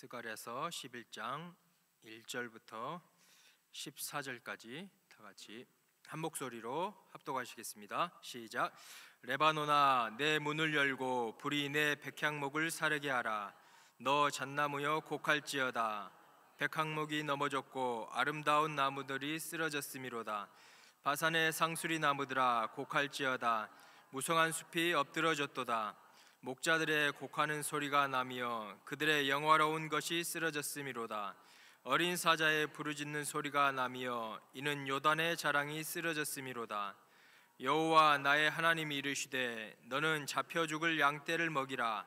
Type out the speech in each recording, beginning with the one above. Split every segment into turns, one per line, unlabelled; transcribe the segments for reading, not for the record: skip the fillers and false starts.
스가랴서 11장 1절부터 14절까지 다 같이 한 목소리로 합독하시겠습니다. 시작. 레바논아, 내 문을 열고 불이 내 백향목을 사르게 하라. 너 잣나무여 곡할지어다. 백향목이 넘어졌고 아름다운 나무들이 쓰러졌음이로다. 바산의 상수리 나무들아, 곡할지어다. 무성한 숲이 엎드러졌도다. 목자들의 곡하는 소리가 나며 그들의 영화로운 것이 쓰러졌음이로다. 어린 사자의 부르짖는 소리가 나며 이는 요단의 자랑이 쓰러졌음이로다. 여호와 나의 하나님이 이르시되 너는 잡혀 죽을 양떼를 먹이라.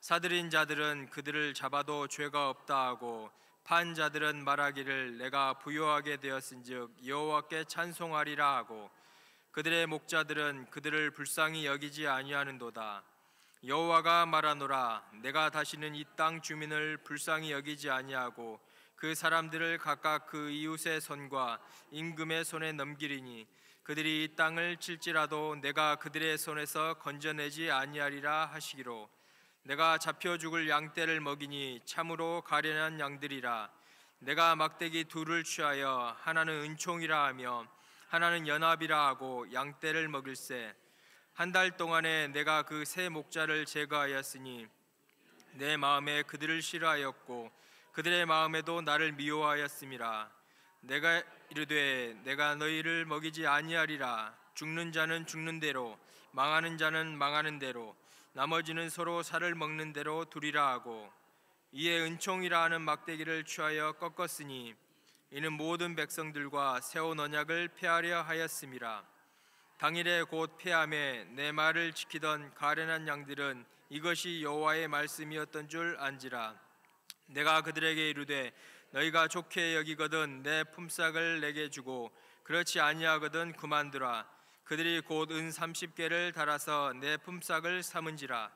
사들인 자들은 그들을 잡아도 죄가 없다 하고 판 자들은 말하기를 내가 부요하게 되었은즉 여호와께 찬송하리라 하고 그들의 목자들은 그들을 불쌍히 여기지 아니하는도다. 여호와가 말하노라. 내가 다시는 이 땅 주민을 불쌍히 여기지 아니하고 그 사람들을 각각 그 이웃의 손과 임금의 손에 넘기리니 그들이 이 땅을 칠지라도 내가 그들의 손에서 건져내지 아니하리라 하시기로. 내가 잡혀 죽을 양떼를 먹이니 참으로 가련한 양들이라. 내가 막대기 둘을 취하여 하나는 은총이라 하며 하나는 연합이라 하고 양떼를 먹일세. 한 달 동안에 내가 그 세 목자를 제거하였으니 내 마음에 그들을 싫어하였고 그들의 마음에도 나를 미워하였음이라. 내가 이르되 내가 너희를 먹이지 아니하리라. 죽는 자는 죽는 대로 망하는 자는 망하는 대로 나머지는 서로 살을 먹는 대로 두리라 하고 이에 은총이라 하는 막대기를 취하여 꺾었으니 이는 모든 백성들과 세운 언약을 폐하려 하였음이라. 당일에 곧 폐함에 내 말을 지키던 가련한 양들은 이것이 여호와의 말씀이었던 줄 안지라. 내가 그들에게 이르되 너희가 좋게 여기거든 내 품삯을 내게 주고 그렇지 아니하거든 그만두라. 그들이 곧 은 30개를 달아서 내 품삯을 삼은지라.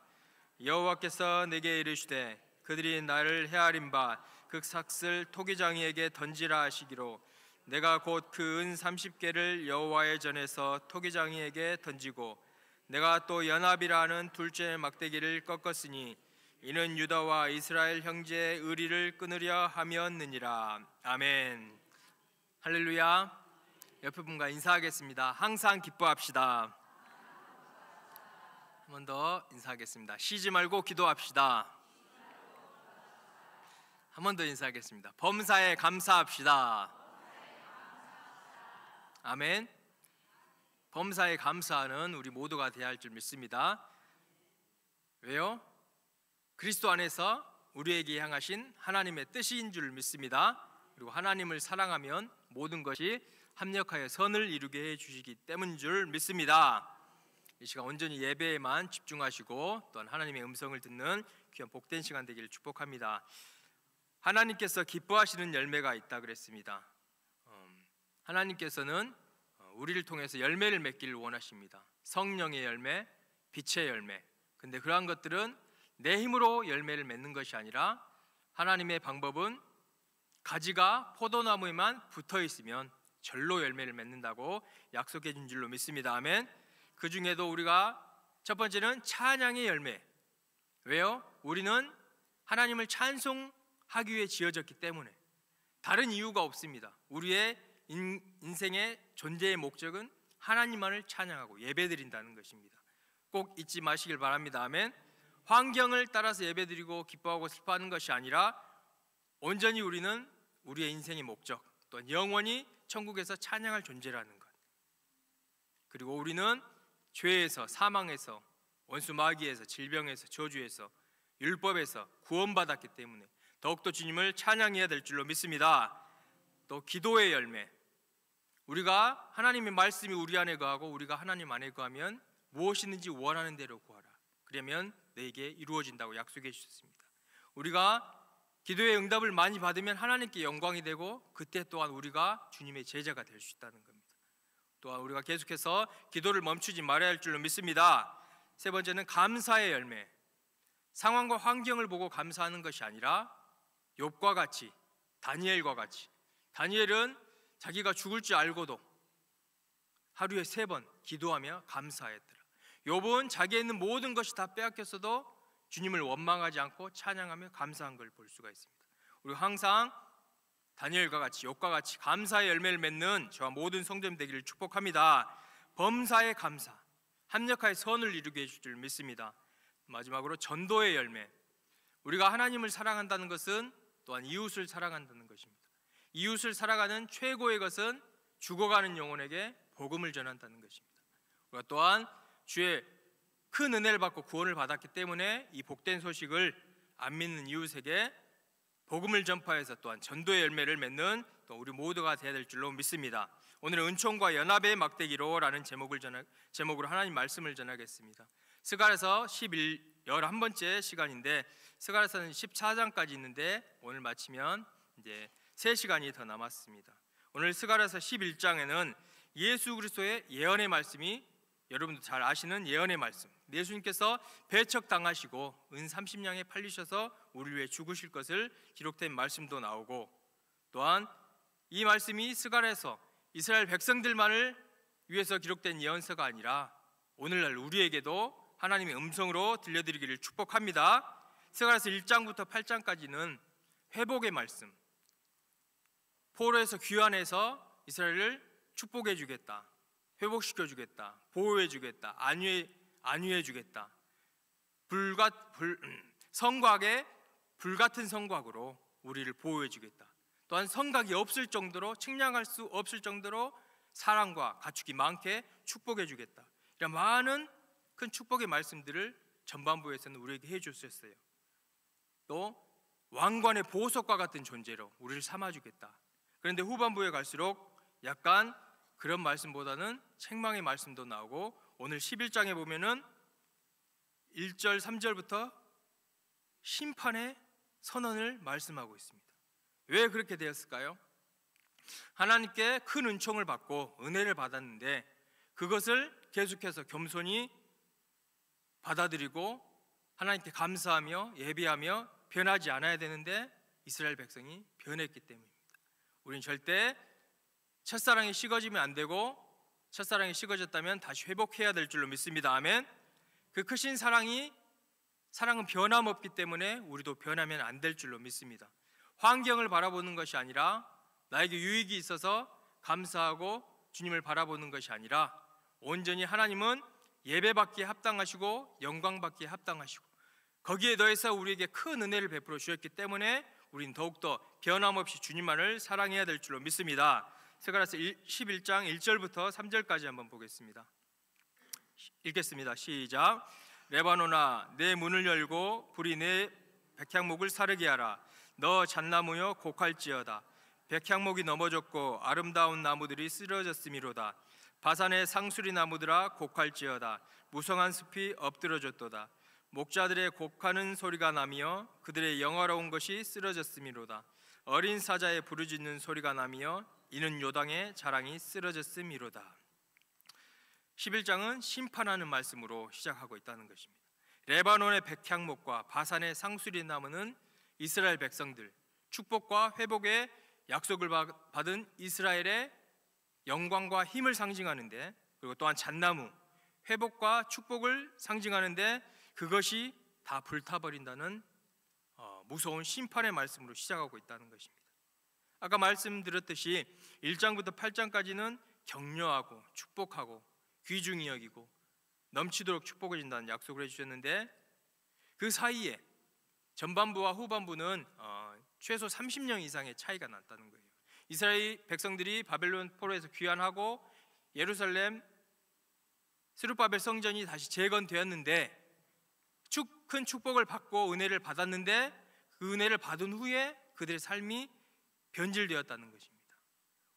여호와께서 내게 이르시되 그들이 나를 헤아린 바 그 삭슬 토기장이에게 던지라 하시기로. 내가 곧 그 은 30개를 여호와의 전에서 토기장이에게 던지고 내가 또 연합이라 하는 둘째 막대기를 꺾었으니 이는 유다와 이스라엘 형제의 의리를 끊으려 함이었느니라. 아멘. 할렐루야. 옆에 분과 인사하겠습니다. 항상 기뻐합시다. 한 번 더 인사하겠습니다. 쉬지 말고 기도합시다. 한 번 더 인사하겠습니다. 범사에 감사합시다. 아멘. 범사에 감사하는 우리 모두가 되어야 할 줄 믿습니다. 왜요? 그리스도 안에서 우리에게 향하신 하나님의 뜻인 줄 믿습니다. 그리고 하나님을 사랑하면 모든 것이 합력하여 선을 이루게 해주시기 때문인 줄 믿습니다. 이 시간 온전히 예배에만 집중하시고 또한 하나님의 음성을 듣는 귀한 복된 시간 되기를 축복합니다. 하나님께서 기뻐하시는 열매가 있다 그랬습니다. 하나님께서는 우리를 통해서 열매를 맺기를 원하십니다. 성령의 열매, 빛의 열매. 근데 그러한 것들은 내 힘으로 열매를 맺는 것이 아니라 하나님의 방법은 가지가 포도나무에만 붙어 있으면 절로 열매를 맺는다고 약속해 준 줄로 믿습니다. 아멘. 그 중에도 우리가 첫 번째는 찬양의 열매. 왜요? 우리는 하나님을 찬송하기 위해 지어졌기 때문에 다른 이유가 없습니다. 우리의 인생의 존재의 목적은 하나님만을 찬양하고 예배드린다는 것입니다. 꼭 잊지 마시길 바랍니다. 아멘. 환경을 따라서 예배드리고 기뻐하고 슬퍼하는 것이 아니라 온전히 우리는 우리의 인생의 목적 또한 영원히 천국에서 찬양할 존재라는 것. 그리고 우리는 죄에서 사망에서 원수 마귀에서 질병에서 저주에서 율법에서 구원받았기 때문에 더욱더 주님을 찬양해야 될 줄로 믿습니다. 또 기도의 열매. 우리가 하나님의 말씀이 우리 안에 거하고 우리가 하나님 안에 거하면 무엇이든지 원하는 대로 구하라. 그러면 너에게 이루어진다고 약속해 주셨습니다. 우리가 기도의 응답을 많이 받으면 하나님께 영광이 되고 그때 또한 우리가 주님의 제자가 될 수 있다는 겁니다. 또한 우리가 계속해서 기도를 멈추지 말아야 할 줄로 믿습니다. 세 번째는 감사의 열매. 상황과 환경을 보고 감사하는 것이 아니라 욥과 같이, 다니엘과 같이. 다니엘은 자기가 죽을 줄 알고도 하루에 3번 기도하며 감사했더라. 욥은 자기에 있는 모든 것이 다 빼앗겼어도 주님을 원망하지 않고 찬양하며 감사한 걸 볼 수가 있습니다. 우리가 항상 다니엘과 같이 욥과 같이 감사의 열매를 맺는 저와 모든 성도님 되기를 축복합니다. 범사의 감사, 합력하여 선을 이루게 해줄 줄 믿습니다. 마지막으로 전도의 열매. 우리가 하나님을 사랑한다는 것은 또한 이웃을 사랑한다는 것입니다. 이웃을 사랑하는 최고의 것은 죽어가는 영혼에게 복음을 전한다는 것입니다. 우리가 또한 주의 큰 은혜를 받고 구원을 받았기 때문에 이 복된 소식을 안 믿는 이웃에게 복음을 전파해서 또한 전도의 열매를 맺는 또 우리 모두가 되어야 될 줄로 믿습니다. 오늘은 은총과 연합의 막대기로라는 제목으로 하나님 말씀을 전하겠습니다. 스가랴서 11번째 시간인데 스가랴서는 14장까지 있는데 오늘 마치면 이제 3시간이 더 남았습니다. 오늘 스가랴서 11장에는 예수 그리스도의 예언의 말씀이 여러분도 잘 아시는 예언의 말씀, 예수님께서 배척당하시고 은 30냥에 팔리셔서 우리를 위해 죽으실 것을 기록된 말씀도 나오고, 또한 이 말씀이 스가랴에서 이스라엘 백성들만을 위해서 기록된 예언서가 아니라 오늘날 우리에게도 하나님의 음성으로 들려드리기를 축복합니다. 스가랴서 1장부터 8장까지는 회복의 말씀, 포로에서 귀환해서 이스라엘을 축복해 주겠다, 회복시켜 주겠다, 보호해 주겠다, 안위해 주겠다, 성곽의 불같은 성곽으로 우리를 보호해 주겠다, 또한 성곽이 없을 정도로, 측량할 수 없을 정도로 사랑과 가축이 많게 축복해 주겠다, 이런 많은 큰 축복의 말씀들을 전반부에서는 우리에게 해 주셨어요. 또 왕관의 보석과 같은 존재로 우리를 삼아 주겠다. 그런데 후반부에 갈수록 약간 그런 말씀보다는 책망의 말씀도 나오고, 오늘 11장에 보면은 1절 3절부터 심판의 선언을 말씀하고 있습니다. 왜 그렇게 되었을까요? 하나님께 큰 은총을 받고 은혜를 받았는데 그것을 계속해서 겸손히 받아들이고 하나님께 감사하며 예배하며 변하지 않아야 되는데 이스라엘 백성이 변했기 때문입니다. 우리는 절대 첫사랑이 식어지면 안 되고, 첫사랑이 식어졌다면 다시 회복해야 될 줄로 믿습니다. 아멘. 그 크신 사랑은 변함없기 때문에 우리도 변하면 안 될 줄로 믿습니다. 환경을 바라보는 것이 아니라, 나에게 유익이 있어서 감사하고 주님을 바라보는 것이 아니라, 온전히 하나님은 예배받기에 합당하시고 영광받기에 합당하시고 거기에 더해서 우리에게 큰 은혜를 베풀어 주셨기 때문에 우리는 더욱더 변함없이 주님만을 사랑해야 될 줄로 믿습니다. 스가랴서 11장 1절부터 3절까지 한번 보겠습니다. 읽겠습니다. 시작. 레바논아, 내 문을 열고 불이 내 백향목을 사르게 하라. 너 잣나무여 곡할지어다. 백향목이 넘어졌고 아름다운 나무들이 쓰러졌음이로다. 바산의 상수리 나무들아 곡할지어다. 무성한 숲이 엎드러졌도다. 목자들의 곡하는 소리가 나며 그들의 영화로운 것이 쓰러졌음이로다. 어린 사자의 부르짖는 소리가 나며 이는 요당의 자랑이 쓰러졌음이로다. 11장은 심판하는 말씀으로 시작하고 있다는 것입니다. 레바논의 백향목과 바산의 상수리 나무는 이스라엘 백성들, 축복과 회복의 약속을 받은 이스라엘의 영광과 힘을 상징하는데, 그리고 또한 잣나무, 회복과 축복을 상징하는데 그것이 다 불타버린다는 무서운 심판의 말씀으로 시작하고 있다는 것입니다. 아까 말씀드렸듯이 1장부터 8장까지는 격려하고 축복하고 귀중히 여기고 넘치도록 축복을 준다는 약속을 해주셨는데, 그 사이에 전반부와 후반부는 최소 30년 이상의 차이가 났다는 거예요. 이스라엘 백성들이 바벨론 포로에서 귀환하고 예루살렘 스룹바벨 성전이 다시 재건되었는데 큰 축복을 받고 은혜를 받았는데, 그 은혜를 받은 후에 그들의 삶이 변질되었다는 것입니다.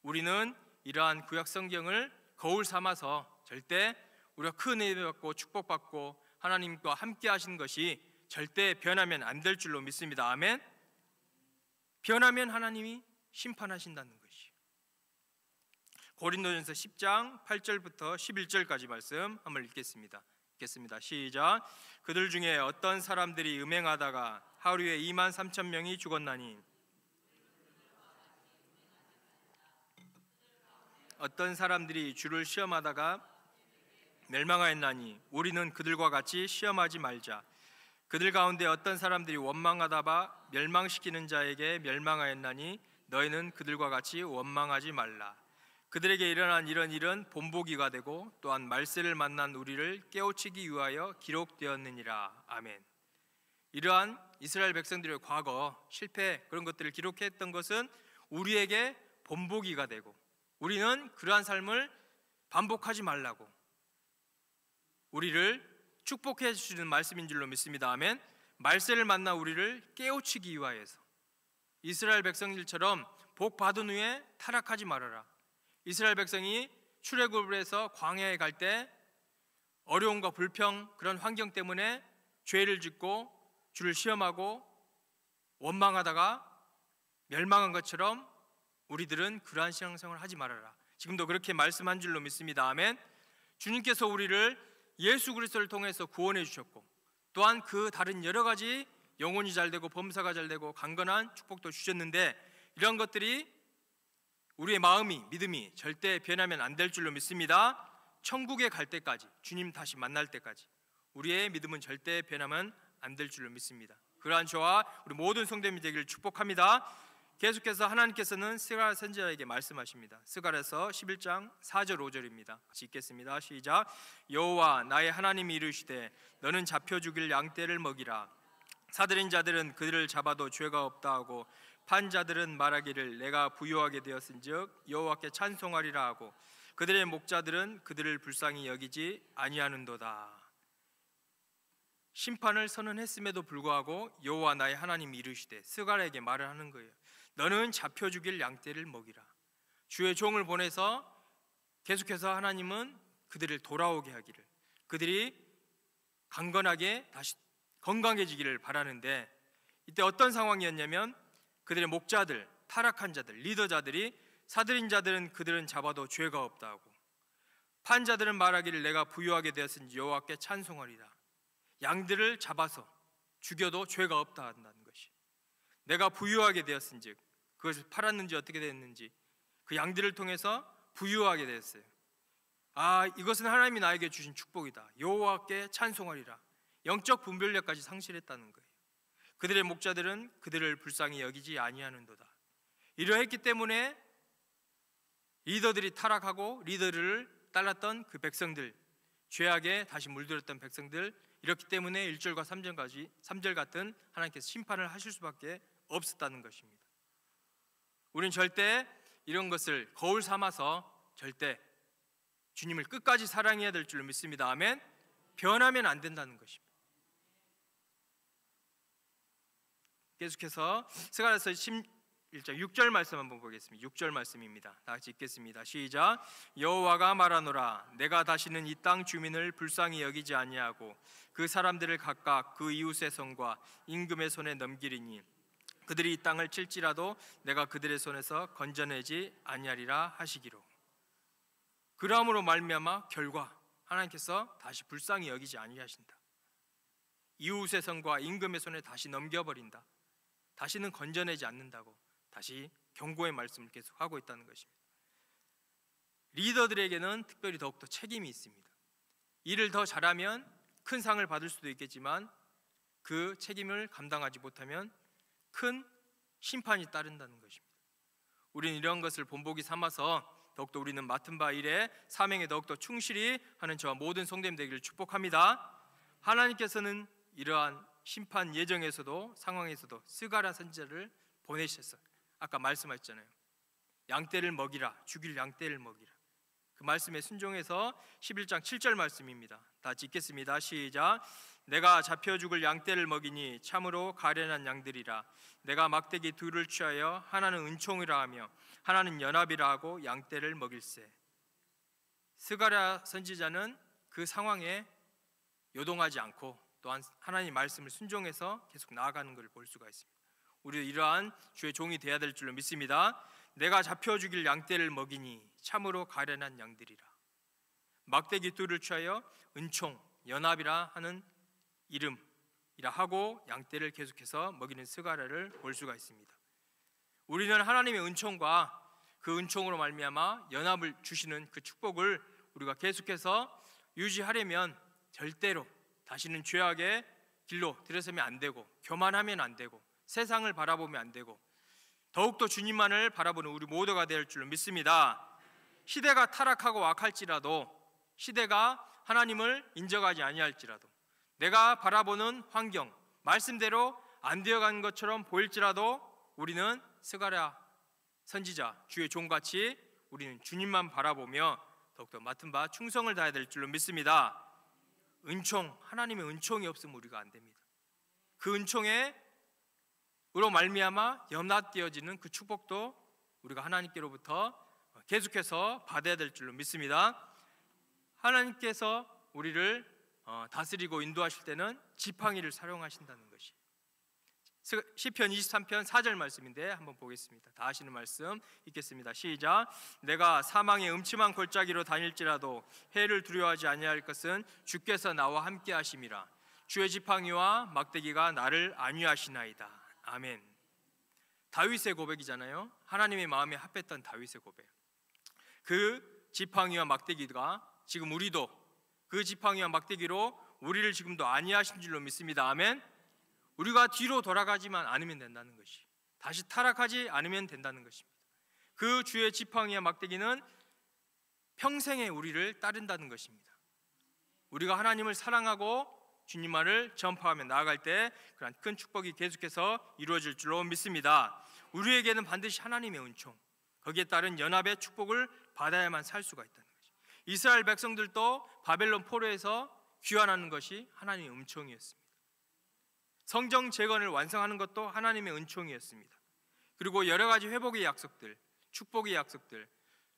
우리는 이러한 구약 성경을 거울 삼아서 절대 우리가 큰 은혜 받고 축복받고 하나님과 함께 하신 것이 절대 변하면 안 될 줄로 믿습니다. 아멘. 변하면 하나님이 심판하신다는 것이요. 고린도전서 10장 8절부터 11절까지 말씀 한번 읽겠습니다. 시작. 그들 중에 어떤 사람들이 음행하다가 하루에 23,000명이 죽었나니, 어떤 사람들이 주를 시험하다가 멸망하였나니, 우리는 그들과 같이 시험하지 말자. 그들 가운데 어떤 사람들이 원망하다 봐 멸망시키는 자에게 멸망하였나니 너희는 그들과 같이 원망하지 말라. 그들에게 일어난 이런 일은 본보기가 되고 또한 말세를 만난 우리를 깨우치기 위하여 기록되었느니라. 아멘. 이러한 이스라엘 백성들의 과거 실패 그런 것들을 기록했던 것은 우리에게 본보기가 되고 우리는 그러한 삶을 반복하지 말라고 우리를 축복해 주시는 말씀인 줄로 믿습니다. 아멘. 말세를 만나 우리를 깨우치기 위하여서 이스라엘 백성들처럼 복 받은 후에 타락하지 말아라. 이스라엘 백성이 출애굽을 해서 광야에 갈 때 어려움과 불평 그런 환경 때문에 죄를 짓고 주를 시험하고 원망하다가 멸망한 것처럼 우리들은 그러한 신앙생활을 하지 말아라. 지금도 그렇게 말씀한 줄로 믿습니다. 아멘. 주님께서 우리를 예수 그리스도를 통해서 구원해 주셨고 또한 그 다른 여러 가지 영혼이 잘되고 범사가 잘되고 강건한 축복도 주셨는데 이런 것들이 우리의 마음이 믿음이 절대 변하면 안 될 줄로 믿습니다. 천국에 갈 때까지 주님 다시 만날 때까지 우리의 믿음은 절대 변하면 안 될 줄로 믿습니다. 그러한 저와 우리 모든 성도님이 되기를 축복합니다. 계속해서 하나님께서는 스가랴 선지자에게 말씀하십니다. 스가랴서 11장 4절 5절입니다. 같이 읽겠습니다. 시작. 여호와 나의 하나님이 이르시되 너는 잡혀 죽일 양떼를 먹이라. 사들인 자들은 그들을 잡아도 죄가 없다 하고 판 자들은 말하기를 내가 부유하게 되었은즉 여호와께 찬송하리라 하고 그들의 목자들은 그들을 불쌍히 여기지 아니하는도다. 심판을 선언했음에도 불구하고 여호와 나의 하나님이 이르시되 스가랴에게 말을 하는 거예요. 너는 잡혀 죽일 양떼를 먹이라. 주의 종을 보내서 계속해서 하나님은 그들을 돌아오게 하기를 그들이 강건하게 다시 건강해지기를 바라는데 이때 어떤 상황이었냐면 그들의 목자들, 타락한 자들, 리더자들이 사들인 자들은 그들은 잡아도 죄가 없다 하고 판 자들은 말하기를 내가 부유하게 되었은지 여호와께 찬송하리라. 양들을 잡아서 죽여도 죄가 없다 한다는 것이 내가 부유하게 되었은즉 그것을 팔았는지 어떻게 됐는지 그 양들을 통해서 부유하게 됐어요. 이것은 하나님이 나에게 주신 축복이다. 여호와께 찬송하리라. 영적 분별력까지 상실했다는 거예요. 그들의 목자들은 그들을 불쌍히 여기지 아니하는도다. 이러했기 때문에 리더들이 타락하고 리더를 따랐던 그 백성들 죄악에 다시 물들었던 백성들 이렇기 때문에 1절과 3절 같은 하나님께서 심판을 하실 수밖에 없었다는 것입니다. 우리는 절대 이런 것을 거울 삼아서 절대 주님을 끝까지 사랑해야 될 줄 믿습니다. 아멘. 변하면 안 된다는 것입니다. 계속해서 스가랴서 11장 6절 말씀 한번 보겠습니다. 6절 말씀입니다. 다 같이 읽겠습니다. 시작. 여호와가 말하노라 내가 다시는 이 땅 주민을 불쌍히 여기지 아니하고 그 사람들을 각각 그 이웃의 손과 임금의 손에 넘기리니 그들이 이 땅을 칠지라도 내가 그들의 손에서 건져내지 아니하리라 하시기로. 그러함으로 말미암아 결과 하나님께서 다시 불쌍히 여기지 아니하신다. 이웃의 손과 임금의 손에 다시 넘겨버린다. 다시는 건져내지 않는다고 다시 경고의 말씀을 계속 하고 있다는 것입니다. 리더들에게는 특별히 더욱더 책임이 있습니다. 일을 더 잘하면 큰 상을 받을 수도 있겠지만 그 책임을 감당하지 못하면 큰 심판이 따른다는 것입니다. 우리는 이런 것을 본보기 삼아서 더욱더 우리는 맡은 바 일에 사명에 더욱더 충실히 하는 저와 모든 성도님 되기를 축복합니다. 하나님께서는 이러한 심판 예정에서도 상황에서도 스가랴 선지자를 보내셨어요. 아까 말씀하셨잖아요. 양떼를 먹이라. 죽일 양떼를 먹이라. 그 말씀에 순종해서 11장 7절 말씀입니다. 다 같이 읽겠습니다. 시작. 내가 잡혀 죽을 양떼를 먹이니 참으로 가련한 양들이라. 내가 막대기 둘을 취하여 하나는 은총이라 하며 하나는 연합이라 하고 양떼를 먹일세. 스가랴 선지자는 그 상황에 요동하지 않고 또한 하나님 말씀을 순종해서 계속 나아가는 것을 볼 수가 있습니다. 우리도 이러한 주의 종이 되어야 될 줄로 믿습니다. 내가 잡혀 죽일 양떼를 먹이니 참으로 가련한 양들이라. 막대기 둘을 취하여 은총, 연합이라 하는 이름이라 하고 양떼를 계속해서 먹이는 스가랴를 볼 수가 있습니다. 우리는 하나님의 은총과 그 은총으로 말미암아 연합을 주시는 그 축복을 우리가 계속해서 유지하려면 절대로 다시는 죄악에 길로 들어서면 안 되고, 교만하면 안 되고, 세상을 바라보면 안 되고, 더욱더 주님만을 바라보는 우리 모두가 될 줄로 믿습니다. 시대가 타락하고 악할지라도, 시대가 하나님을 인정하지 아니할지라도, 내가 바라보는 환경 말씀대로 안 되어가는 것처럼 보일지라도 우리는 스가랴 선지자 주의 종같이 우리는 주님만 바라보며 더욱더 맡은 바 충성을 다해야 될 줄로 믿습니다. 은총, 하나님의 은총이 없으면 우리가 안 됩니다. 그 은총에 으로 말미암아 연합되어지는 그 축복도 우리가 하나님께로부터 계속해서 받아야 될 줄로 믿습니다. 하나님께서 우리를 다스리고 인도하실 때는 지팡이를 사용하신다는 것이 시편 23편 4절 말씀인데 한번 보겠습니다. 다 아시는 말씀 읽겠습니다. 시작. 내가 사망의 음침한 골짜기로 다닐지라도 해를 두려워하지 아니할 것은 주께서 나와 함께 하심이라. 주의 지팡이와 막대기가 나를 안위하시나이다. 아멘. 다윗의 고백이잖아요. 하나님의 마음에 합했던 다윗의 고백. 그 지팡이와 막대기가 지금 우리도 그 지팡이와 막대기로 우리를 지금도 안위하신 줄로 믿습니다. 아멘. 우리가 뒤로 돌아가지만 않으면 된다는 것이, 다시 타락하지 않으면 된다는 것입니다. 그 주의 지팡이와 막대기는 평생에 우리를 따른다는 것입니다. 우리가 하나님을 사랑하고 주님만을 전파하며 나아갈 때 그런 큰 축복이 계속해서 이루어질 줄로 믿습니다. 우리에게는 반드시 하나님의 은총, 거기에 따른 연합의 축복을 받아야만 살 수가 있다는 것이, 이스라엘 백성들도 바벨론 포로에서 귀환하는 것이 하나님의 은총이었습니다. 성정 재건을 완성하는 것도 하나님의 은총이었습니다. 그리고 여러 가지 회복의 약속들, 축복의 약속들,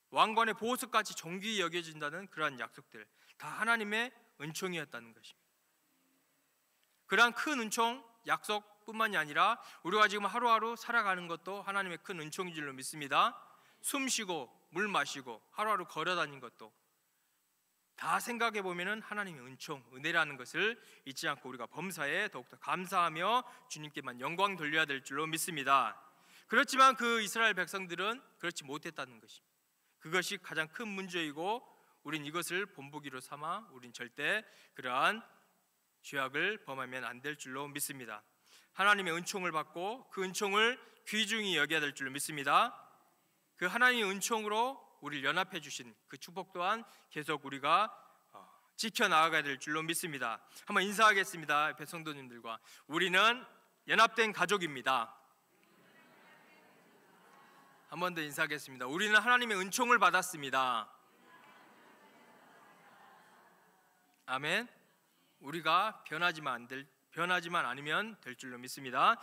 왕관의 보호석같이 존귀히 여겨진다는 그러한 약속들, 다 하나님의 은총이었다는 것입니다. 그러한 큰 은총, 약속뿐만이 아니라 우리가 지금 하루하루 살아가는 것도 하나님의 큰 은총인 줄로 믿습니다. 숨 쉬고 물 마시고 하루하루 걸어다니는 것도 다 생각해 보면은 하나님의 은총, 은혜라는 것을 잊지 않고 우리가 범사에 더욱더 감사하며 주님께만 영광 돌려야 될 줄로 믿습니다. 그렇지만 그 이스라엘 백성들은 그렇지 못했다는 것입니다. 그것이 가장 큰 문제이고, 우린 이것을 본보기로 삼아 우린 절대 그러한 죄악을 범하면 안 될 줄로 믿습니다. 하나님의 은총을 받고 그 은총을 귀중히 여겨야 될 줄로 믿습니다. 그 하나님의 은총으로 우리를 연합해 주신 그 축복 또한 계속 우리가 지켜나가야 될 줄로 믿습니다. 한번 인사하겠습니다. 옆에 성도님들과 우리는 연합된 가족입니다. 한 번 더 인사하겠습니다. 우리는 하나님의 은총을 받았습니다. 아멘. 우리가 변하지만 않으면 될 줄로 믿습니다.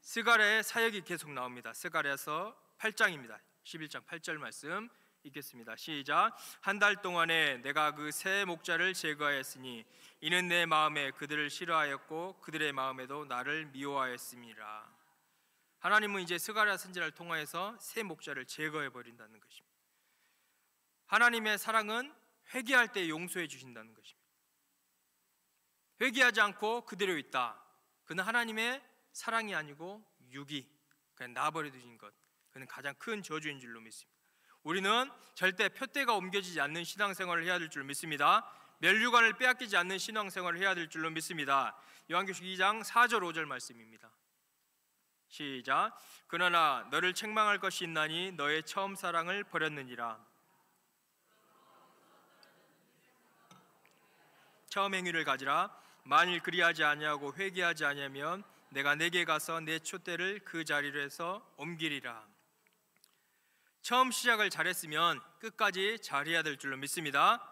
스가랴의 사역이 계속 나옵니다. 스가랴서 8장입니다. 11장 8절 말씀 읽겠습니다. 시작. 한 달 동안에 내가 그 세 목자를 제거하였으니 이는 내 마음에 그들을 싫어하였고 그들의 마음에도 나를 미워하였음이라. 하나님은 이제 스가랴 선지자를 통하여서 세 목자를 제거해 버린다는 것입니다. 하나님의 사랑은 회개할 때 용서해 주신다는 것입니다. 회개하지 않고 그대로 있다, 그는 하나님의 사랑이 아니고 유기, 그냥 놔버려 두신 것, 그는 가장 큰 저주인 줄로 믿습니다. 우리는 절대 표대가 옮겨지지 않는 신앙생활을 해야 될 줄 믿습니다. 멸류관을 빼앗기지 않는 신앙생활을 해야 될 줄로 믿습니다. 요한계시록 2장 4절 5절 말씀입니다. 시작. 그러나 너를 책망할 것이 있나니 너의 처음 사랑을 버렸느니라. 처음 행위를 가지라. 만일 그리하지 아니하고 회개하지 아니하면 내가 내게 가서 내 촛대를 그 자리로 해서 옮기리라. 처음 시작을 잘했으면 끝까지 잘해야 될 줄로 믿습니다.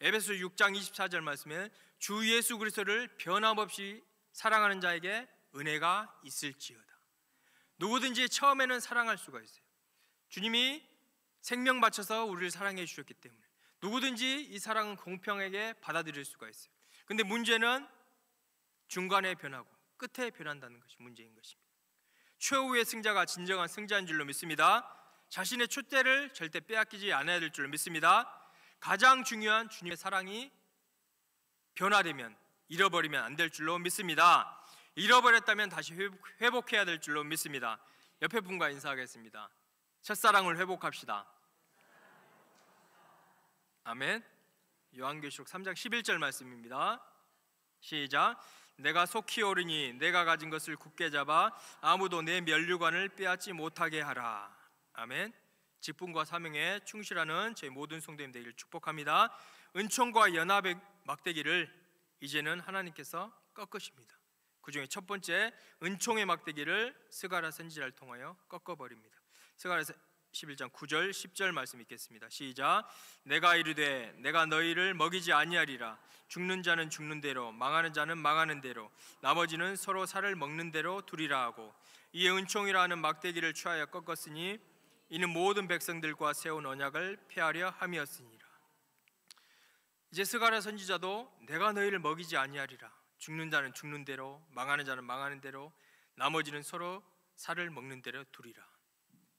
에베소 6장 24절 말씀에 주 예수 그리스도를 변함없이 사랑하는 자에게 은혜가 있을지어다. 누구든지 처음에는 사랑할 수가 있어요. 주님이 생명 바쳐서 우리를 사랑해 주셨기 때문에 누구든지 이 사랑은 공평하게 받아들일 수가 있어요. 근데 문제는 중간에 변하고 끝에 변한다는 것이 문제인 것입니다. 최후의 승자가 진정한 승자인 줄로 믿습니다. 자신의 촛대를 절대 빼앗기지 않아야 될 줄로 믿습니다. 가장 중요한 주님의 사랑이 변화되면, 잃어버리면 안 될 줄로 믿습니다. 잃어버렸다면 다시 회복해야 될 줄로 믿습니다. 옆에 분과 인사하겠습니다. 첫사랑을 회복합시다. 아멘. 요한계시록 3장 11절 말씀입니다. 시작. 내가 속히 오르니 내가 가진 것을 굳게 잡아 아무도 내 면류관을 빼앗지 못하게 하라. 아멘. 직분과 사명에 충실하는 저희 모든 성도님 되기를 축복합니다. 은총과 연합의 막대기를 이제는 하나님께서 꺾으십니다. 그 중에 첫 번째, 은총의 막대기를 스가랴 선지자를 통하여 꺾어버립니다. 스가랴 11장 9절 10절 말씀 읽겠습니다. 시작. 내가 이르되 내가 너희를 먹이지 아니하리라. 죽는 자는 죽는 대로, 망하는 자는 망하는 대로, 나머지는 서로 살을 먹는 대로 두리라 하고, 이에 은총이라 하는 막대기를 취하여 꺾었으니 이는 모든 백성들과 세운 언약을 폐하려 함이었으니라. 이제 스가랴 선지자도 내가 너희를 먹이지 아니하리라. 죽는 자는 죽는 대로, 망하는 자는 망하는 대로, 나머지는 서로 살을 먹는 대로 두리라.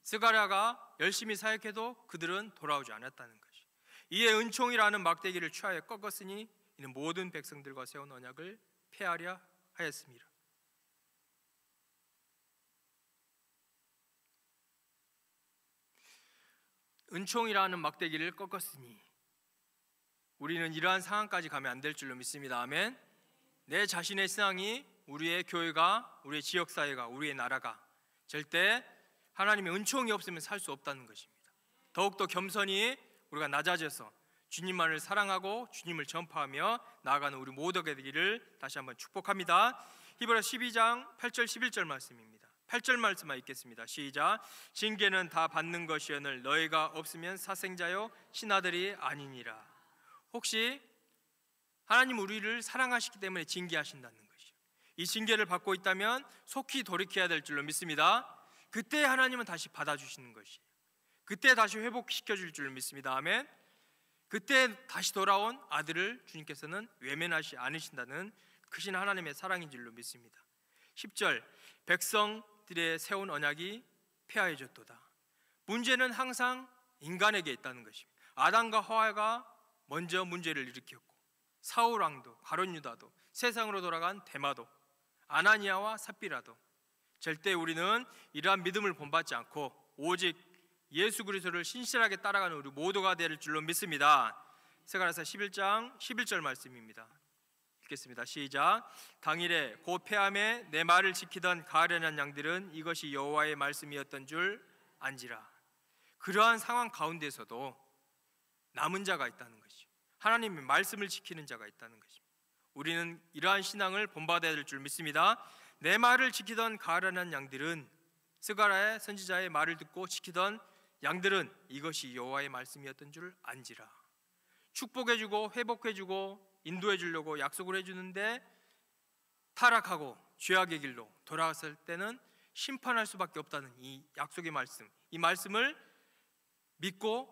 스가랴가 열심히 사역해도 그들은 돌아오지 않았다는 것이. 이에 은총이라는 막대기를 취하여 꺾었으니 이는 모든 백성들과 세운 언약을 폐하려 하였습니다. 은총이라는 막대기를 꺾었으니 우리는 이러한 상황까지 가면 안 될 줄로 믿습니다. 아멘. 내 자신의 신앙이, 우리의 교회가, 우리의 지역사회가, 우리의 나라가 절대 하나님의 은총이 없으면 살 수 없다는 것입니다. 더욱더 겸손히 우리가 낮아져서 주님만을 사랑하고 주님을 전파하며 나아가는 우리 모두가 되기를 다시 한번 축복합니다. 히브리서 12장 8절 11절 말씀입니다. 8절 말씀만 읽겠습니다. 시작. 징계는 다 받는 것이오늘 너희가 없으면 사생자요 신하들이 아니니라. 혹시 하나님 우리를 사랑하시기 때문에 징계하신다는 것이죠. 이 징계를 받고 있다면 속히 돌이켜야 될 줄로 믿습니다. 그때 하나님은 다시 받아주시는 것이에요. 그때 다시 회복시켜 줄 줄 믿습니다. 아멘. 그때 다시 돌아온 아들을 주님께서는 외면하지 않으신다는 크신 하나님의 사랑인 줄로 믿습니다. 10절. 백성들의 세운 언약이 폐하여졌도다. 문제는 항상 인간에게 있다는 것입니다. 아담과 하와가 먼저 문제를 일으켰고, 사울 왕도, 가룟 유다도, 세상으로 돌아간 데마도, 아나니아와 삽비라도 절대 우리는 이러한 믿음을 본받지 않고 오직 예수 그리스도를 신실하게 따라가는 우리 모두가 될 줄로 믿습니다. 스가랴서 11장 11절 말씀입니다. 읽겠습니다. 시작. 당일에 곧 폐함에 내 말을 지키던 가련한 양들은 이것이 여호와의 말씀이었던 줄 안지라. 그러한 상황 가운데서도 남은 자가 있다는 것이죠. 하나님의 말씀을 지키는 자가 있다는 것입니다. 우리는 이러한 신앙을 본받아야 될 줄 믿습니다. 내 말을 지키던 가련한 양들은, 스가랴의 선지자의 말을 듣고 지키던 양들은 이것이 여호와의 말씀이었던 줄 안지라. 축복해주고 회복해주고 인도해주려고 약속을 해주는데 타락하고 죄악의 길로 돌아갔을 때는 심판할 수밖에 없다는 이 약속의 말씀, 이 말씀을 믿고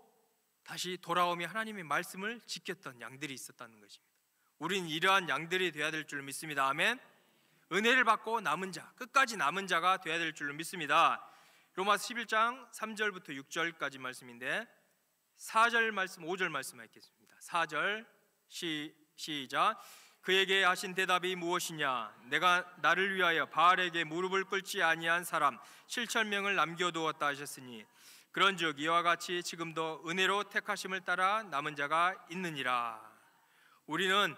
다시 돌아오며 하나님의 말씀을 지켰던 양들이 있었다는 것입니다. 우리는 이러한 양들이 되어야 될 줄 믿습니다. 아멘. 은혜를 받고 남은 자, 끝까지 남은 자가 되어야 될 줄 믿습니다. 로마서 11장 3절부터 6절까지 말씀인데 4절 말씀, 5절 말씀만 읽겠습니다. 4절 시작. 그에게 하신 대답이 무엇이냐? 내가 나를 위하여 바알에게 무릎을 꿇지 아니한 사람 7,000명을 남겨두었다 하셨으니 그런즉 이와 같이 지금도 은혜로 택하심을 따라 남은 자가 있느니라. 우리는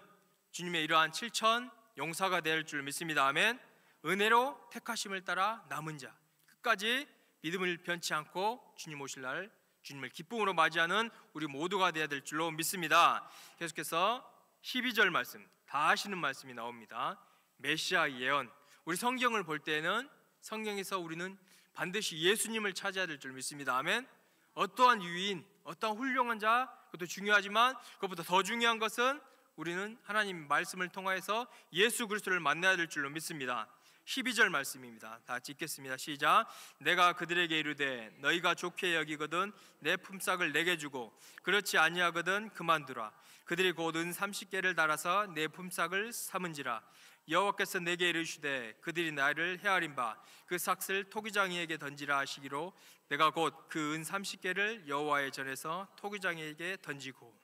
주님의 이러한 7,000 용사가 될 줄 믿습니다. 아멘. 은혜로 택하심을 따라 남은 자, 끝까지 믿음을 변치 않고 주님 오실 날 주님을 기쁨으로 맞이하는 우리 모두가 되어야 될 줄로 믿습니다. 계속해서 12절 말씀, 다 아시는 말씀이 나옵니다. 메시아 예언. 우리 성경을 볼 때는 성경에서 우리는 반드시 예수님을 찾아야 될 줄 믿습니다. 아멘. 어떠한 유인, 어떠한 훌륭한 자, 그것도 중요하지만 그것보다 더 중요한 것은 우리는 하나님 말씀을 통하여서 예수 그리스도를 만나야 될 줄로 믿습니다. 12절 말씀입니다. 다 같이 읽겠습니다. 시작. 내가 그들에게 이르되 너희가 좋게 여기거든 내 품삯을 내게 주고 그렇지 아니하거든 그만두라. 그들이 곧 은 30개를 달아서 내 품삯을 삼은지라. 여호와께서 내게 이르시되 그들이 나를 헤아린 바 그 삭슬 토기장이에게 던지라 하시기로 내가 곧 그 은 30개를 여호와의 전에서 토기장이에게 던지고.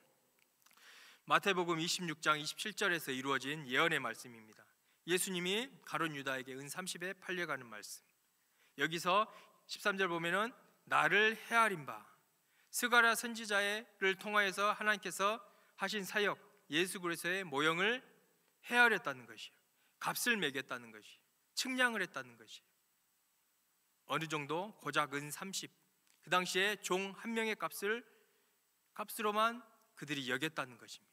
마태복음 26장 27절에서 이루어진 예언의 말씀입니다. 예수님이 가룟 유다에게 은 30에 팔려가는 말씀. 여기서 13절 보면은 나를 헤아린 바, 스가랴 선지자를 통하여서 하나님께서 하신 사역 예수 그리스도의 모형을 헤아렸다는 것이에요. 값을 매겼다는 것이, 측량을 했다는 것이 어느 정도? 고작 은 30. 그 당시에 종 한 명의 값으로만 그들이 여겼다는 것입니다.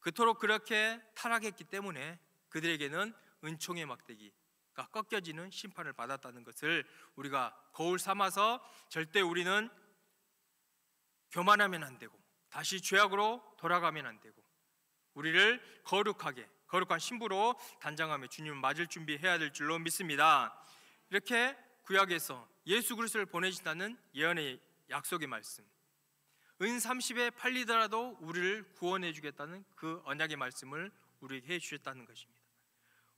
그토록 그렇게 타락했기 때문에 그들에게는 은총의 막대기가 꺾여지는 심판을 받았다는 것을 우리가 거울 삼아서 절대 우리는 교만하면 안 되고 다시 죄악으로 돌아가면 안 되고 우리를 거룩한 신부로 단장하며 주님을 맞을 준비해야 될 줄로 믿습니다. 이렇게 구약에서 예수 그리스도를 보내신다는 예언의 약속의 말씀, 은 30에 팔리더라도 우리를 구원해 주겠다는 그 언약의 말씀을 우리에게 해주셨다는 것입니다.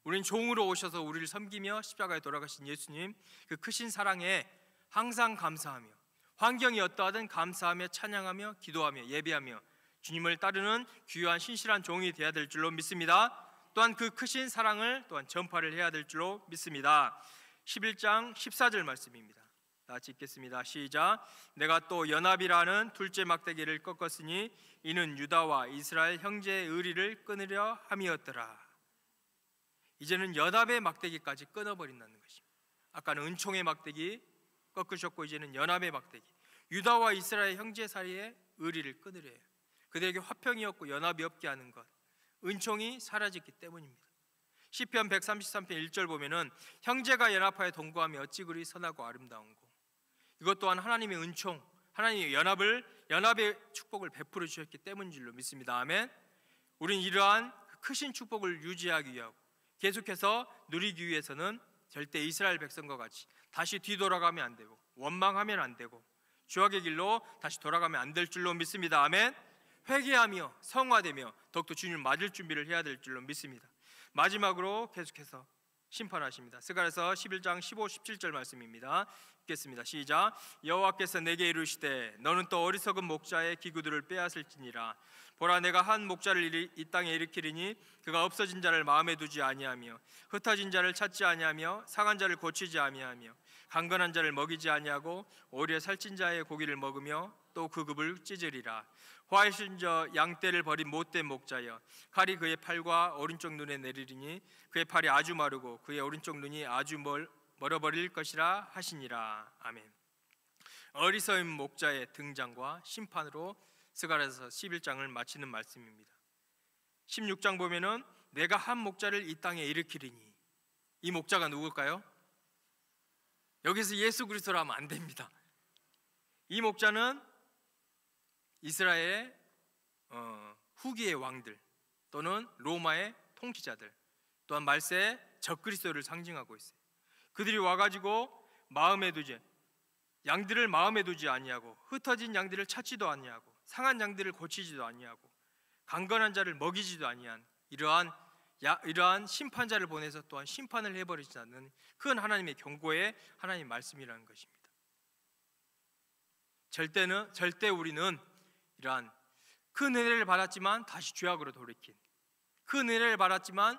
우리는 종으로 오셔서 우리를 섬기며 십자가에 돌아가신 예수님, 그 크신 사랑에 항상 감사하며 환경이 어떠하든 감사하며 찬양하며 기도하며 예배하며 주님을 따르는 귀한 신실한 종이 되어야 될 줄로 믿습니다. 또한 그 크신 사랑을 또한 전파를 해야 될 줄로 믿습니다. 11장 14절 말씀입니다. 다 같이 읽겠습니다. 시작. 내가 또 연합이라는 둘째 막대기를 꺾었으니 이는 유다와 이스라엘 형제의 의리를 끊으려 함이었더라. 이제는 연합의 막대기까지 끊어버린다는 것입니다. 아까는 은총의 막대기 꺾으셨고 이제는 연합의 막대기, 유다와 이스라엘 형제 사이의 의리를 끊으려 해요. 그들에게 화평이 없고 연합이 없게 하는 것, 은총이 사라졌기 때문입니다. 시편 133편 1절 보면은 형제가 연합하여 동거하며 어찌 그리 선하고 아름다운고. 이것 또한 하나님의 은총, 하나님의 연합의 축복을 베풀어 주셨기 때문인 줄로 믿습니다. 아멘. 우리는 이러한 크신 축복을 유지하기 위하고 계속해서 누리기 위해서는 절대 이스라엘 백성과 같이 다시 뒤돌아가면 안 되고 원망하면 안 되고 죄악의 길로 다시 돌아가면 안 될 줄로 믿습니다. 아멘. 회개하며 성화되며 더욱더 주님을 맞을 준비를 해야 될 줄로 믿습니다. 마지막으로 계속해서 심판하십니다. 스가랴서 11장 15, 17절 말씀입니다. 읽겠습니다. 시작. 여호와께서 내게 이르시되 너는 또 어리석은 목자의 기구들을 빼앗을지니라. 보라, 내가 한 목자를 이 땅에 일으키리니 그가 없어진 자를 마음에 두지 아니하며 흩어진 자를 찾지 아니하며 상한 자를 고치지 아니하며 강건한 자를 먹이지 아니하고 오히려 살찐 자의 고기를 먹으며 또 그 급을 찢으리라. 화이신저 양떼를 버린 못된 목자여, 칼이 그의 팔과 오른쪽 눈에 내리리니 그의 팔이 아주 마르고 그의 오른쪽 눈이 아주 멀어버릴 것이라 하시니라. 아멘. 어리석은 목자의 등장과 심판으로 스가랴서 11장을 마치는 말씀입니다. 16장 보면은 내가 한 목자를 이 땅에 일으키리니, 이 목자가 누굴까요? 여기서 예수 그리스도로 하면 안 됩니다. 이 목자는 이스라엘의 후기의 왕들 또는 로마의 통치자들, 또한 말세의 적그리스도를 상징하고 있어요. 그들이 와가지고 양들을 마음에 두지 아니하고 흩어진 양들을 찾지도 아니하고 상한 양들을 고치지도 아니하고 강건한 자를 먹이지도 아니한 이러한 심판자를 보내서 또한 심판을 해버리지 않는 큰 하나님의 경고의 하나님의 말씀이라는 것입니다. 절대 우리는 이러한 큰 은혜를 받았지만 다시 죄악으로 돌이킨, 큰 은혜를 받았지만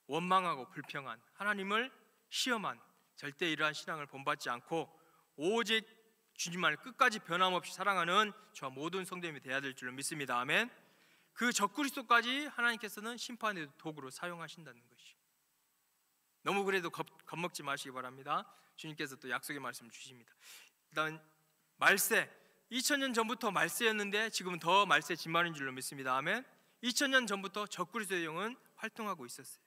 원망하고 불평한, 하나님을 시험한, 절대 이러한 신앙을 본받지 않고 오직 주님만을 끝까지 변함없이 사랑하는 저와 모든 성도님이 되어야 될 줄로 믿습니다. 아멘. 그 적그리스도까지 하나님께서는 심판의 도구로 사용하신다는 것이, 너무 그래도 겁먹지 마시기 바랍니다. 주님께서 또 약속의 말씀을 주십니다. 일단 말세, 2000년 전부터 말세였는데 지금은 더 말세 진말인 줄로 믿습니다. 아멘. 2000년 전부터 적그리스도의 영은 활동하고 있었어요.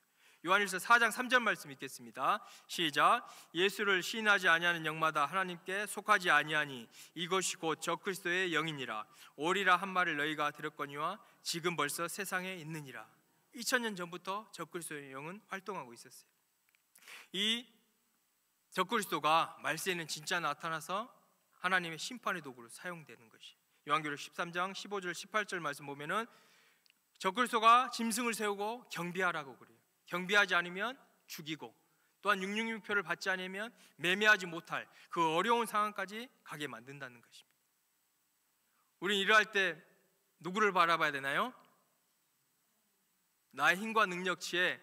요한일서 4장 3절 말씀 읽겠습니다. 시작. 예수를 시인하지 아니하는 영마다 하나님께 속하지 아니하니 이것이 곧 적그리스도의 영이니라. 오리라 한 말을 너희가 들었거니와 지금 벌써 세상에 있느니라. 2000년 전부터 적그리스도의 영은 활동하고 있었어요. 이 적그리스도가 말세에는 진짜 나타나서 하나님의 심판의 도구로 사용되는 것이, 요한계시록 13장 15절 18절 말씀 보면은 적그리스도가 짐승을 세우고 경비하라고 그래요. 경비하지 않으면 죽이고, 또한 666표를 받지 않으면 매매하지 못할 그 어려운 상황까지 가게 만든다는 것입니다. 우리는 이러할 때 누구를 바라봐야 되나요? 나의 힘과 능력치에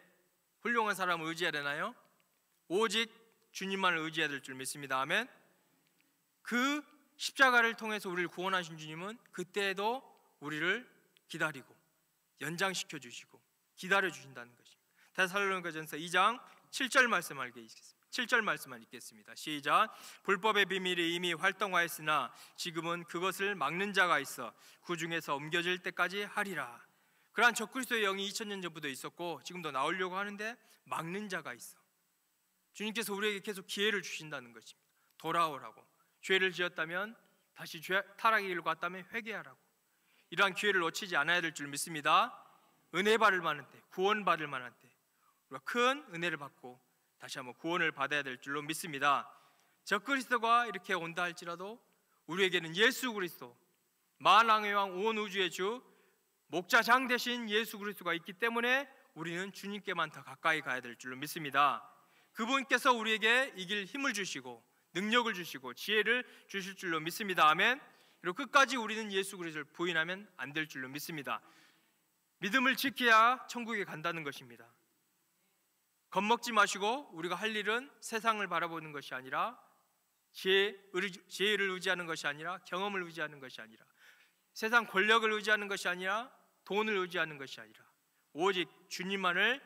훌륭한 사람을 의지해야 되나요? 오직 주님만을 의지해야 될 줄 믿습니다. 아멘. 그 십자가를 통해서 우리를 구원하신 주님은 그때에도 우리를 기다리고 연장시켜 주시고 기다려 주신다는 것입니다. 데살로니가전서 2장 7절 말씀을 읽겠습니다. 7절 말씀만 읽겠습니다. 시작. 불법의 비밀이 이미 활동하였으나 지금은 그것을 막는 자가 있어 그 중에서 옮겨질 때까지 하리라. 그러한 적그리스도의 영이 2000년 전부터 있었고 지금도 나오려고 하는데 막는 자가 있어. 주님께서 우리에게 계속 기회를 주신다는 것입니다. 돌아오라고. 죄를 지었다면 다시 타락의 길로 갔다면 회개하라고. 이러한 기회를 놓치지 않아야 될 줄 믿습니다. 은혜 받을 만한 때, 구원 받을 만한 때 우리가 큰 은혜를 받고 다시 한번 구원을 받아야 될 줄로 믿습니다. 적그리스도가 이렇게 온다 할지라도 우리에게는 예수 그리스도, 만왕의 왕, 온 우주의 주, 목자장 되신 예수 그리스도가 있기 때문에 우리는 주님께만 더 가까이 가야 될 줄로 믿습니다. 그분께서 우리에게 이길 힘을 주시고 능력을 주시고 지혜를 주실 줄로 믿습니다. 아멘. 그리고 끝까지 우리는 예수 그리스도를 부인하면 안 될 줄로 믿습니다. 믿음을 지켜야 천국에 간다는 것입니다. 겁먹지 마시고 우리가 할 일은 세상을 바라보는 것이 아니라 지혜를 의지하는 것이 아니라 경험을 의지하는 것이 아니라 세상 권력을 의지하는 것이 아니라 돈을 의지하는 것이 아니라 오직 주님만을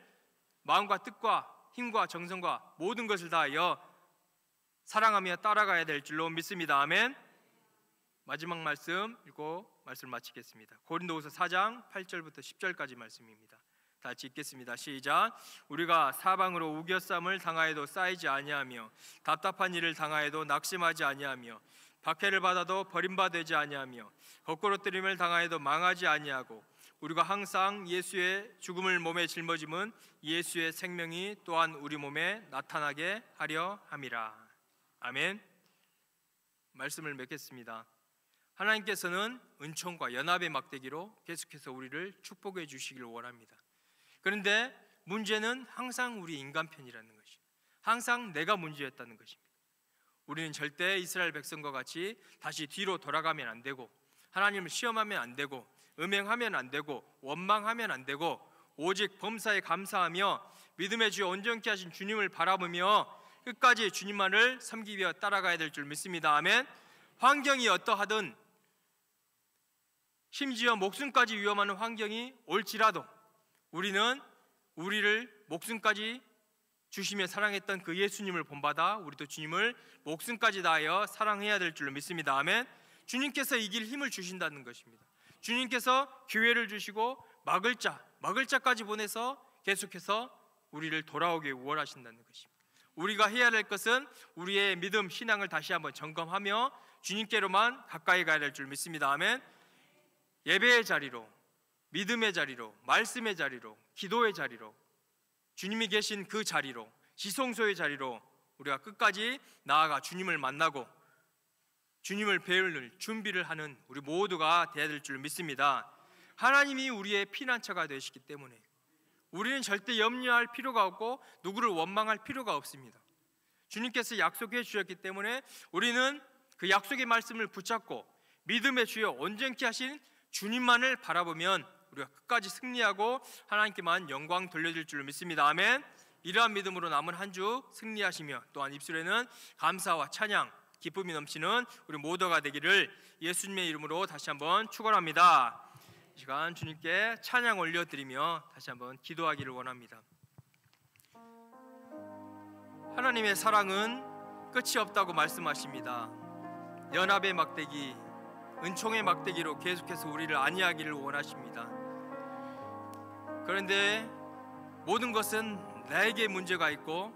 마음과 뜻과 힘과 정성과 모든 것을 다하여 사랑하며 따라가야 될 줄로 믿습니다. 아멘. 마지막 말씀 읽고 말씀을 마치겠습니다. 고린도후서 4장 8절부터 10절까지 말씀입니다. 다 같이 읽겠습니다. 시작. 우리가 사방으로 우겨쌈을 당하여도 쌓이지 아니하며 답답한 일을 당하여도 낙심하지 아니하며 박해를 받아도 버림받지 아니하며 거꾸로 뜨림을 당하여도 망하지 아니하고 우리가 항상 예수의 죽음을 몸에 짊어짐은 예수의 생명이 또한 우리 몸에 나타나게 하려 함이라. 아멘. 말씀을 맺겠습니다. 하나님께서는 은총과 연합의 막대기로 계속해서 우리를 축복해 주시기를 원합니다. 그런데 문제는 항상 우리 인간 편이라는 것이, 항상 내가 문제였다는 것입니다. 우리는 절대 이스라엘 백성과 같이 다시 뒤로 돌아가면 안 되고 하나님을 시험하면 안 되고 음행하면 안 되고 원망하면 안 되고 오직 범사에 감사하며 믿음의 주 온전케 하신 주님을 바라보며 끝까지 주님만을 섬기기 위해 따라가야 될 줄 믿습니다. 아멘. 환경이 어떠하든 심지어 목숨까지 위험하는 환경이 올지라도 우리는 우리를 목숨까지 주시며 사랑했던 그 예수님을 본받아 우리도 주님을 목숨까지 다하여 사랑해야 될 줄로 믿습니다. 아멘. 주님께서 이길 힘을 주신다는 것입니다. 주님께서 기회를 주시고 막을 자까지 보내서 계속해서 우리를 돌아오게 원하신다는 것입니다. 우리가 해야 될 것은 우리의 믿음, 신앙을 다시 한번 점검하며 주님께로만 가까이 가야 될 줄 믿습니다. 아멘. 예배의 자리로, 믿음의 자리로, 말씀의 자리로, 기도의 자리로, 주님이 계신 그 자리로, 지성소의 자리로 우리가 끝까지 나아가 주님을 만나고 주님을 배울 준비를 하는 우리 모두가 되어야 될 줄 믿습니다. 하나님이 우리의 피난처가 되시기 때문에 우리는 절대 염려할 필요가 없고 누구를 원망할 필요가 없습니다. 주님께서 약속해 주셨기 때문에 우리는 그 약속의 말씀을 붙잡고 믿음의 주여 온전케 하신 주님만을 바라보면 우리가 끝까지 승리하고 하나님께만 영광 돌려줄 줄 믿습니다. 아멘. 이러한 믿음으로 남은 한 주 승리하시며 또한 입술에는 감사와 찬양, 기쁨이 넘치는 우리 모두가 되기를 예수님의 이름으로 다시 한번 축원합니다. 이 시간 주님께 찬양 올려드리며 다시 한번 기도하기를 원합니다. 하나님의 사랑은 끝이 없다고 말씀하십니다. 연합의 막대기, 은총의 막대기로 계속해서 우리를 안위하기를 원하십니다. 그런데 모든 것은 나에게 문제가 있고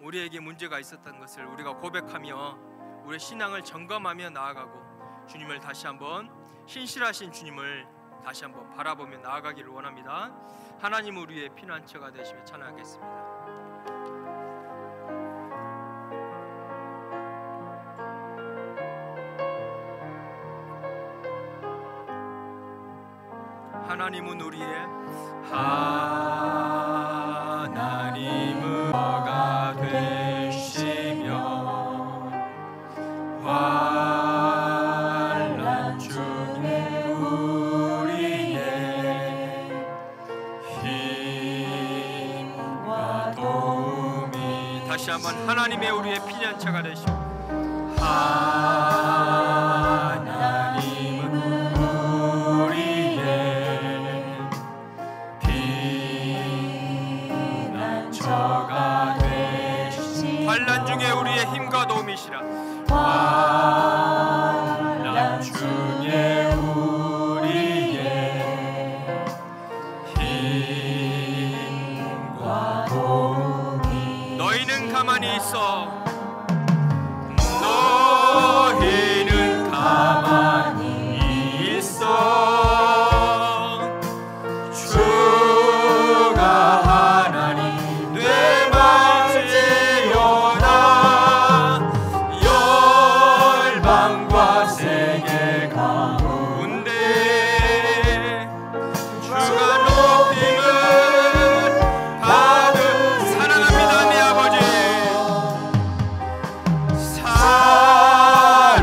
우리에게 문제가 있었던 것을 우리가 고백하며 우리의 신앙을 점검하며 나아가고 주님을 다시 한번, 신실하신 주님을 다시 한번 바라보며 나아가기를 원합니다. 하나님 우리의 피난처가 되시며 찬양하겠습니다. 하나님은 우리의 하나님은 화가 되시며 환난 중에 우리의 힘과 도움이 다시 한번 하나님의 우리의 피난처가 되시며 하나님은 우리의 주님이시라. 환난 중에 우리의 힘과 도움이 너희는 가만히 있어. 너희는 가만히 있어. 주가 하나님 되말지어다. 열방과 세계 가운데 주가 높임을 받음. 사랑합니다 내 아버지.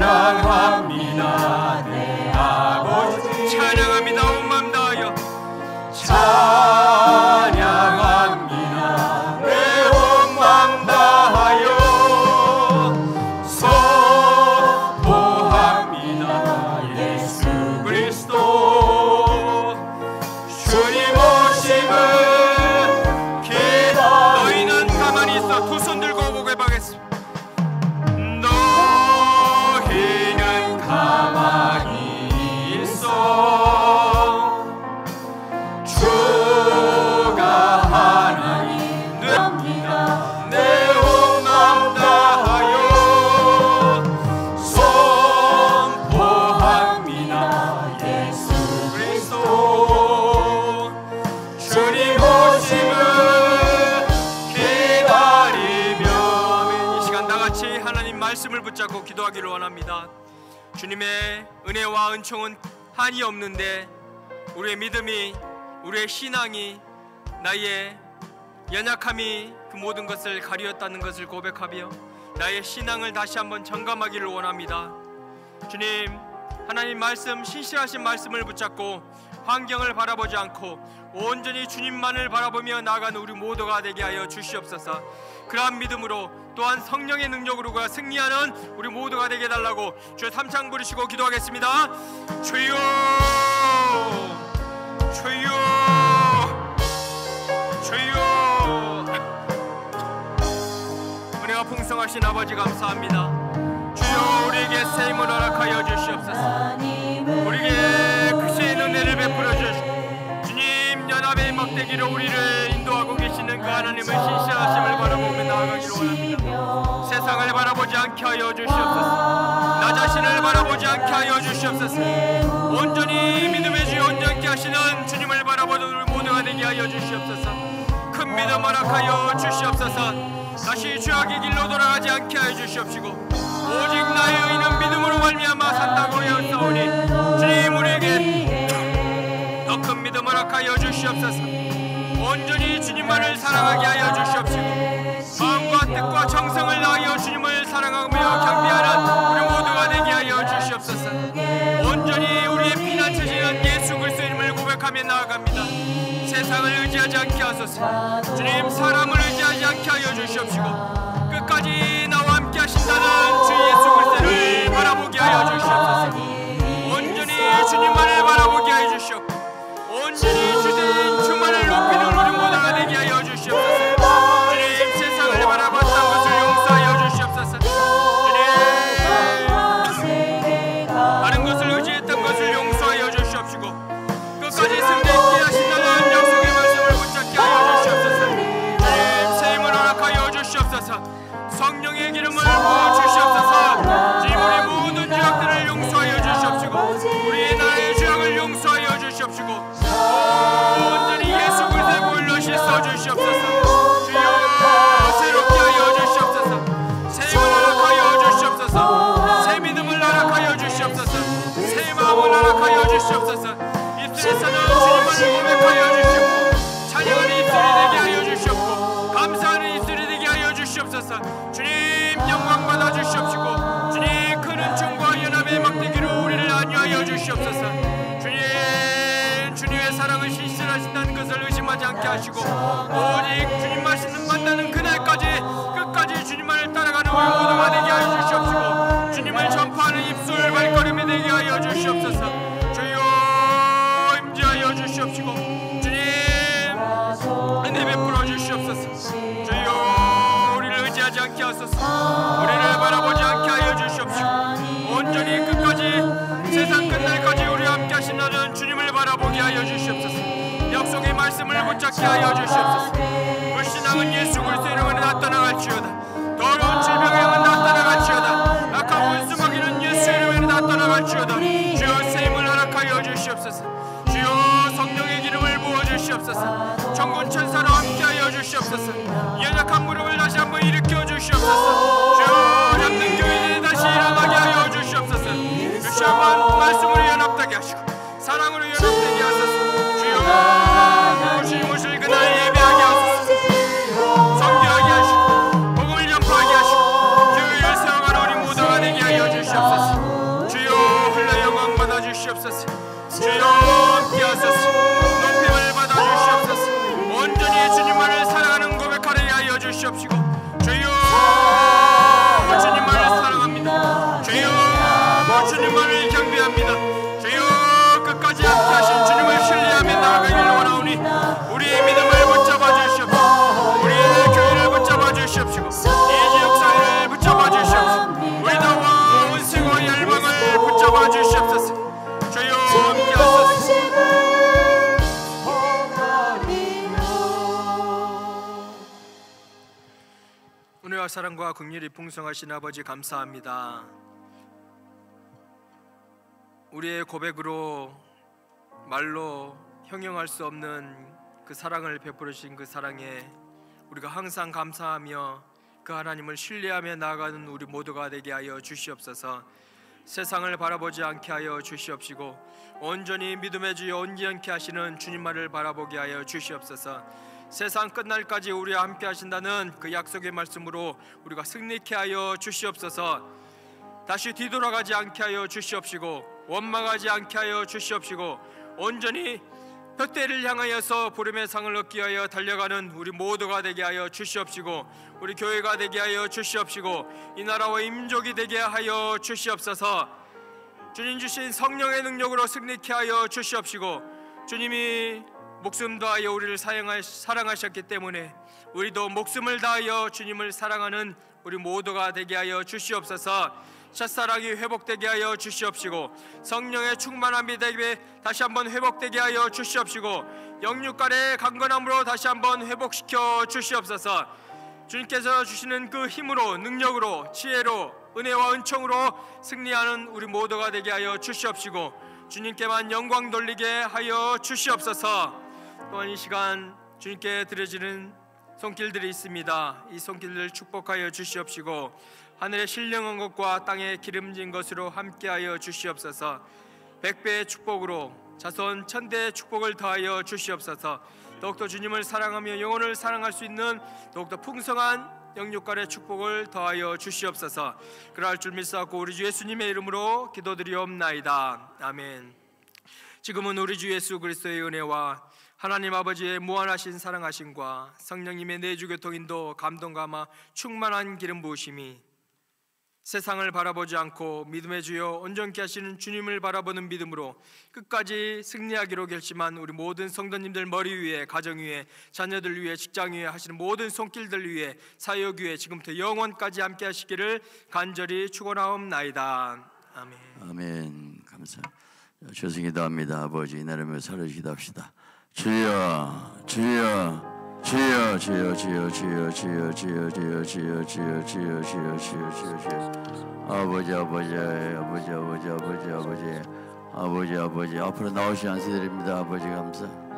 사랑합니다 내 아버지. 찬양합니다 온 맘 다하여. 찬양합니다 내 온 맘 다하여. 선포합니다 예수 그리스도. 주님 오심을 기다. 너희는 가만히 있어. 두 손 들고 고백하겠습니다. 너희는 가만히 있어. 주가 하나님 됩니다 내 온 맘 다하여. 선포합니다 예수 그리스도. 주님 오심을 기다리며. 이 시간 다같이 하나님 말씀을 붙잡고 기도하기를 원합니다. 주님의 은혜와 은총은 한이 없는데 우리의 믿음이, 우리의 신앙이, 나의 연약함이 그 모든 것을 가리었다는 것을 고백하며 나의 신앙을 다시 한번 점검하기를 원합니다. 주님, 하나님 말씀, 신실하신 말씀을 붙잡고 환경을 바라보지 않고 온전히 주님만을 바라보며 나아가는 우리 모두가 되게 하여 주시옵소서. 그러한 믿음으로 또한 성령의 능력으로 승리하는 우리 모두가 되게 해달라고 주의 삼창 부르시고 기도하겠습니다. 주여, 주여, 주여. 은혜가 풍성하신 아버지 감사합니다. 주여, 우리에게 새 힘을 허락하여 주시옵소서. 우리에게 크신 은혜를 베풀어 주시옵소서. 주님 연합의 막대기로 우리를 인도하고 계시는 그 하나님의 신실하심을 바라보며 나아가기를 원합니다. 세상을 바라보지 않게 하여 주시옵소서. 나 자신을 바라보지 않게 하여 주시옵소서. 온전히 믿음의 주 온전케 하시는 주님을 바라보는 우리 모두가 되게 하여 주시옵소서. 큰 믿음 허락하여 주시옵소서. 다시 죄악의 길로 돌아가지 않게 하여 주시옵시고 오직 나의 의는 믿음으로 말미암아 산다고 하였사오니 주님 우리에게 더 큰 믿음 허락하여 주시옵소서. 온전히 주님만을 사랑하게 하여 주시옵시고 마음과 뜻과 정성을 다하여 주님을 사랑하며 경배하는 우리 모두가 되게 하여 주시옵소서. 온전히 우리의 피난처시는 예수 그리스도님을 고백하며 나아갑니다. 세상을 의지하지 않게 하소서. 주님 사람을 의지하지 않게 하여 주시옵시고 끝까지 나와 함께 하신다는 주 예수 그리스도를 바라보게 하여 주시옵소서. 온전히 주님만을 바라보게 하여 주시옵고 온전히 주된 주만을 높이는 우리 모두가 되게 하여 주시옵소서. 주님 세상을 바라봤던 것을 용서하여 주시옵소서. 주님 다른 것을 의지했던 것을 용서하여 주시옵시고 끝까지 승리있게 하신다는 약속의 말씀을 붙잡게 하여 주시옵소서. 주님 새 힘을 허락하여 주시옵소서. 성령의 기름을 부어주시옵소서. 주님 우리 모든 죄악들을 용서하여 주시옵시고 우리의 나라의 죄악을 용서하여 주시옵시고 온전히 예수 그리스도의 보혈로 씻어 주시옵소서. 주여 새롭게 하여 주시옵소서. 새 힘을 허락하여 주시옵소서. 새 믿음을 허락하여 주시옵소서. 새 마음을 허락하여 주시옵소서. 입술에서는 주님만을 고백하여 주시옵고 찬양하는 입술이 되게 하여 주시옵고 감사하는 입술이 되게 하여 주시옵소서. 주님 영광 받아 주시옵시고 주님 큰 은총과 연합의 막대기로 우리를 안위하여 주시옵소서. 주님 주님의 사랑을 신실하신다는 것을 의심하지 않게 하시고 오직 주님 말씀을 만나는 그날까지 끝까지 주님만을 따라가는 우리 모두가 되게 하여 주시옵시고 주님을 전파하는 입술 발걸음이 되게 하여 주시옵소서. 주여 임재하여 주시옵시고 주님 은혜 베풀어 주시옵소서. 주여 우리를 의지하지 않게 하소서. 우리를 바라보지 함께 하여 주시옵소서. 불신앙은 예수 그리스도의 이름으로 다 떠나갈지어다. 더러운 질병의 영은 다 떠나갈지어다. 악한 원수 먹이는 예수 이름으로 다 떠나갈지어다. 주여 셈을 허락하여 주시옵소서. 주여 성령의 기름을 부어주시옵소서. 천군 천사로 함께하여 주시옵소서. 연약한 무릎을 다시 한번 일으켜 주시옵소서. 주여 잡는 교회에 다시 일어나게 하여 주시옵소서. 다시 한번 말씀으로 연합되게 하시고 사랑으로 연합되게 하소서. 주여 주님을 그날 예배하게 하소서. 성교하게 하시고 복음을 전파하게 하시고 교회를 세워가는 우리 모두가 되게 하여 주시옵소서. 주여 흘러 영광 받아 주시옵소서. 주여 함께 하소서. 높임을 받아 주시옵소서. 온전히 주님만을 사랑하는 고백하게 하여 주시옵시고 주여 주님만을 사랑합니다. 주여 주님만을 경배합니다. 주여 끝까지 함께 하신 주님을 신뢰하며 나아가기를 원하오니 우리의 믿음을 붙잡아 주시옵시고 우리의 교회를 붙잡아 주시옵시고 이 지역 사회를 붙잡아 주시옵시고 우리 나와 온세고 열방을 붙잡아 주시옵소서. 주여 함께 하소서. 은혜와 사랑과 긍휼이 풍성하신 아버지 감사합니다. 우리의 고백으로 말로 형용할 수 없는 그 사랑을 베풀으신 그 사랑에 우리가 항상 감사하며 그 하나님을 신뢰하며 나아가는 우리 모두가 되게 하여 주시옵소서. 세상을 바라보지 않게 하여 주시옵시고 온전히 믿음의 주여 온전케 하시는 주님만을 바라보게 하여 주시옵소서. 세상 끝날까지 우리와 함께 하신다는 그 약속의 말씀으로 우리가 승리케 하여 주시옵소서. 다시 뒤돌아가지 않게 하여 주시옵시고 원망하지 않게 하여 주시옵시고 온전히 벽대를 향하여서 부름의 상을 얻기 위하여 달려가는 우리 모두가 되게 하여 주시옵시고 우리 교회가 되게 하여 주시옵시고 이 나라와 임족이 되게 하여 주시옵소서. 주님 주신 성령의 능력으로 승리케 하여 주시옵시고 주님이 목숨 다하여 우리를 사랑하셨기 때문에 우리도 목숨을 다하여 주님을 사랑하는 우리 모두가 되게 하여 주시옵소서. 첫사랑이 회복되게 하여 주시옵시고 성령의 충만함이 되게 다시 한번 회복되게 하여 주시옵시고 영육간의 강건함으로 다시 한번 회복시켜 주시옵소서. 주님께서 주시는 그 힘으로 능력으로 지혜로 은혜와 은총으로 승리하는 우리 모두가 되게 하여 주시옵시고 주님께만 영광 돌리게 하여 주시옵소서. 또한 이 시간 주님께 드려지는 손길들이 있습니다. 이 손길들 축복하여 주시옵시고 하늘의 신령한 것과 땅에 기름진 것으로 함께하여 주시옵소서. 백배의 축복으로 자손 천대의 축복을 더하여 주시옵소서. 더욱더 주님을 사랑하며 영혼을 사랑할 수 있는 더욱더 풍성한 영육간의 축복을 더하여 주시옵소서. 그러할 줄 믿사옵고 우리 주 예수님의 이름으로 기도드리옵나이다. 아멘. 지금은 우리 주 예수 그리스도의 은혜와 하나님 아버지의 무한하신 사랑하심과 성령님의 내주 교통인도 감동 감화 충만한 기름 부으심이 세상을 바라보지 않고 믿음의 주여 온전케 하시는 주님을 바라보는 믿음으로 끝까지 승리하기로 결심한 우리 모든 성도님들 머리 위에 가정 위에 자녀들 위에 직장 위에 하시는 모든 손길들 위에 사역 위에 지금부터 영원까지 함께 하시기를 간절히 축원하옵나이다. 아멘.
아멘. 감사합니다. 주여서 기도합니다. 아버지 이 나라를 살아주시다 합시다. 주여 주여 주여 주여 주여 주여 주여 주여 주여 주여 주여 주여 주여 주여 주여 아버지 아버지 아버지 아버지 아버지 아버지 아버지 아버지 앞으로 나오시 안수드립니다. 아버지 감사.